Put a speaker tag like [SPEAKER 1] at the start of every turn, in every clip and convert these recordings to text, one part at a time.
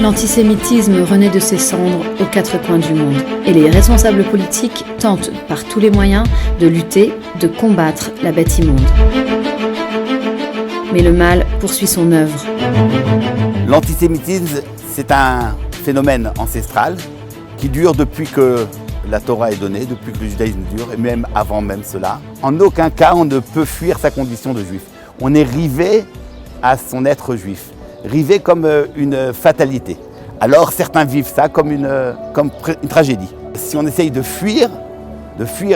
[SPEAKER 1] L'antisémitisme renaît de ses cendres aux quatre coins du monde et les responsables politiques tentent par tous les moyens de lutter, de combattre la bête immonde. Mais le mal poursuit son œuvre.
[SPEAKER 2] L'antisémitisme, c'est un phénomène ancestral qui dure depuis que la Torah est donnée, depuis que le judaïsme dure, et même avant même cela. En aucun cas, on ne peut fuir sa condition de juif. On est rivé à son être juif, rivé comme une fatalité. Alors certains vivent ça comme une tragédie. Si on essaye de fuir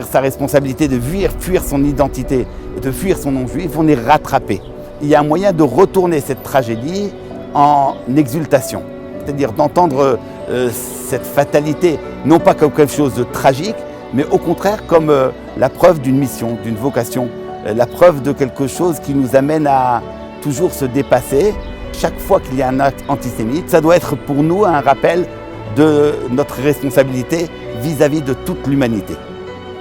[SPEAKER 2] sa responsabilité, de fuir son identité, et de fuir son nom juif, on est rattrapé. Il y a un moyen de retourner cette tragédie en exultation, c'est-à-dire d'entendre cette fatalité, non pas comme quelque chose de tragique, mais au contraire comme la preuve d'une mission, d'une vocation, la preuve de quelque chose qui nous amène à toujours se dépasser. Chaque fois qu'il y a un acte antisémite, ça doit être pour nous un rappel de notre responsabilité vis-à-vis de toute l'humanité.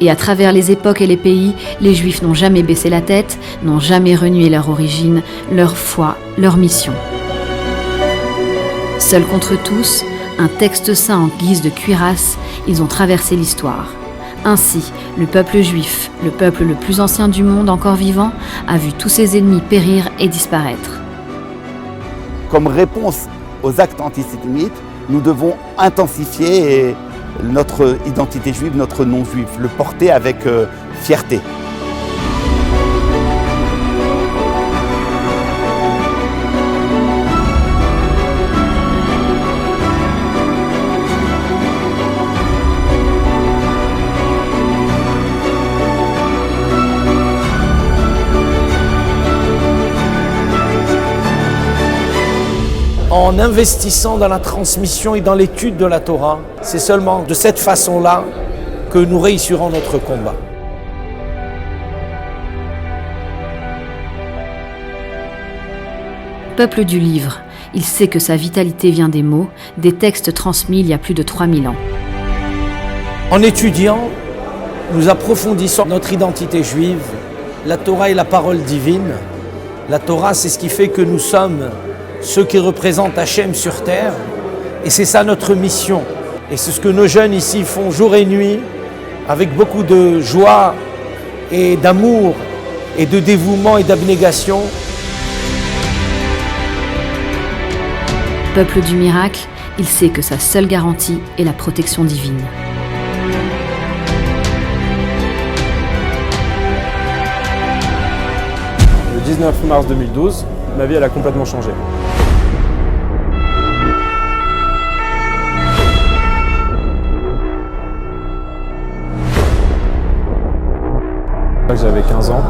[SPEAKER 1] Et à travers les époques et les pays, les Juifs n'ont jamais baissé la tête, n'ont jamais renié leur origine, leur foi, leur mission. Seuls contre tous, un texte saint en guise de cuirasse, ils ont traversé l'histoire. Ainsi, le peuple juif, le peuple le plus ancien du monde encore vivant, a vu tous ses ennemis périr et disparaître.
[SPEAKER 2] Comme réponse aux actes antisémites, nous devons intensifier notre identité juive, notre nom juif, le porter avec fierté.
[SPEAKER 3] En investissant dans la transmission et dans l'étude de la Torah, c'est seulement de cette façon-là que nous réussirons notre combat.
[SPEAKER 1] Peuple du livre, il sait que sa vitalité vient des mots, des textes transmis il y a plus de 3000 ans.
[SPEAKER 3] En étudiant, nous approfondissons notre identité juive. La Torah est la parole divine. La Torah, c'est ce qui fait que nous sommes ceux qui représentent Hachem sur terre, et c'est ça notre mission. Et c'est ce que nos jeunes ici font jour et nuit, avec beaucoup de joie et d'amour, et de dévouement et d'abnégation.
[SPEAKER 1] Peuple du miracle, il sait que sa seule garantie est la protection divine.
[SPEAKER 4] Le 19 mars 2012, ma vie elle a complètement changé. J'avais 15 ans.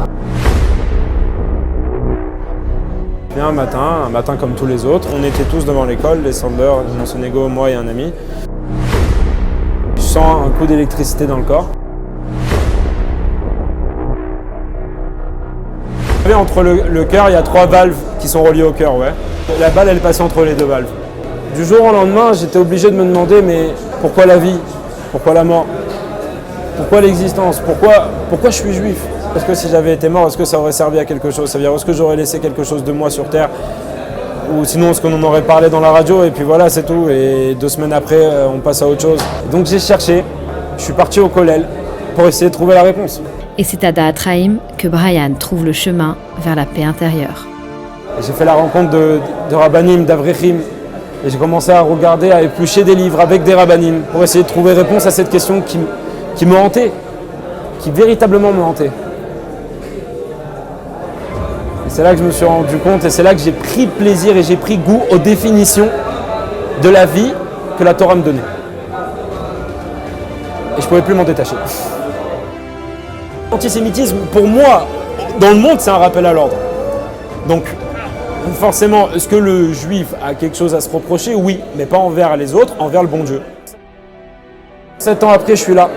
[SPEAKER 4] Puis un matin comme tous les autres, on était tous devant l'école, les Sanders, Monsonego, moi et un ami. Je sens un coup d'électricité dans le corps. Vous savez, entre le cœur, il y a 3 valves qui sont reliées au cœur, ouais. La balle, elle passait entre les 2 valves. Du jour au lendemain, j'étais obligé de me demander, mais pourquoi la vie? Pourquoi la mort? Pourquoi l'existence? Pourquoi je suis juif? Parce que si j'avais été mort, est-ce que ça aurait servi à quelque chose? C'est-à-dire, est-ce que j'aurais laissé quelque chose de moi sur Terre? Ou sinon, est-ce qu'on en aurait parlé dans la radio? Et puis voilà, c'est tout. Et 2 semaines après, on passe à autre chose. Donc j'ai cherché, je suis parti au Kollel pour essayer de trouver la réponse.
[SPEAKER 1] Et c'est à Da'at Haim que Brian trouve le chemin vers la paix intérieure.
[SPEAKER 4] J'ai fait la rencontre de Rabbanim, d'Avrechim. Et j'ai commencé à regarder, à éplucher des livres avec des Rabbanim pour essayer de trouver réponse à cette question qui me hantait, qui véritablement me hantait. Et c'est là que je me suis rendu compte et c'est là que j'ai pris plaisir et j'ai pris goût aux définitions de la vie que la Torah me donnait. Et je ne pouvais plus m'en détacher. L'antisémitisme, pour moi, dans le monde, c'est un rappel à l'ordre. Donc, forcément, est-ce que le juif a quelque chose à se reprocher? Oui, mais pas envers les autres, envers le bon Dieu. 7 ans après, je suis là.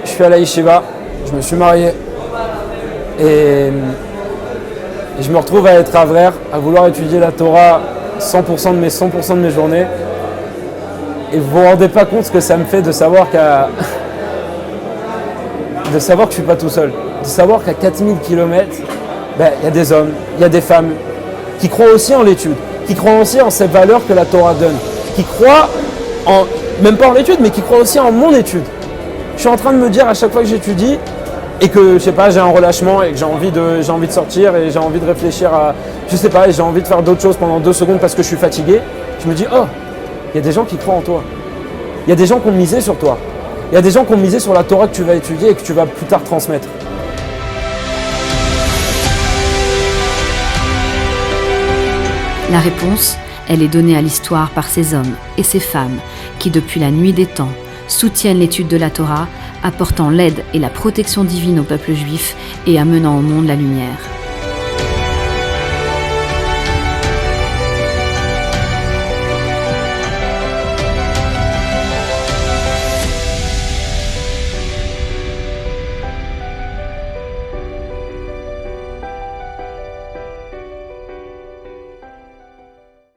[SPEAKER 4] Je suis à la Yeshiva, je me suis marié. Et je me retrouve à être avraire, à vouloir étudier la Torah 100% de mes journées. Et vous vous rendez pas compte ce que ça me fait de savoir que je suis pas tout seul. De savoir qu'à 4000 km, y a des hommes, il y a des femmes qui croient aussi en l'étude, qui croient aussi en ces valeurs que la Torah donne. qui croient, même pas en l'étude, mais qui croient aussi en mon étude. Je suis en train de me dire à chaque fois que j'étudie et que, je sais pas, j'ai un relâchement et que j'ai envie de sortir et j'ai envie de réfléchir à, je sais pas, et j'ai envie de faire d'autres choses pendant 2 secondes parce que je suis fatigué, je me dis, oh, il y a des gens qui croient en toi. Il y a des gens qui ont misé sur toi. Il y a des gens qui ont misé sur la Torah que tu vas étudier et que tu vas plus tard transmettre.
[SPEAKER 1] La réponse, elle est donnée à l'histoire par ces hommes et ces femmes qui, depuis la nuit des temps, soutiennent l'étude de la Torah, apportant l'aide et la protection divine au peuple juif et amenant au monde la lumière.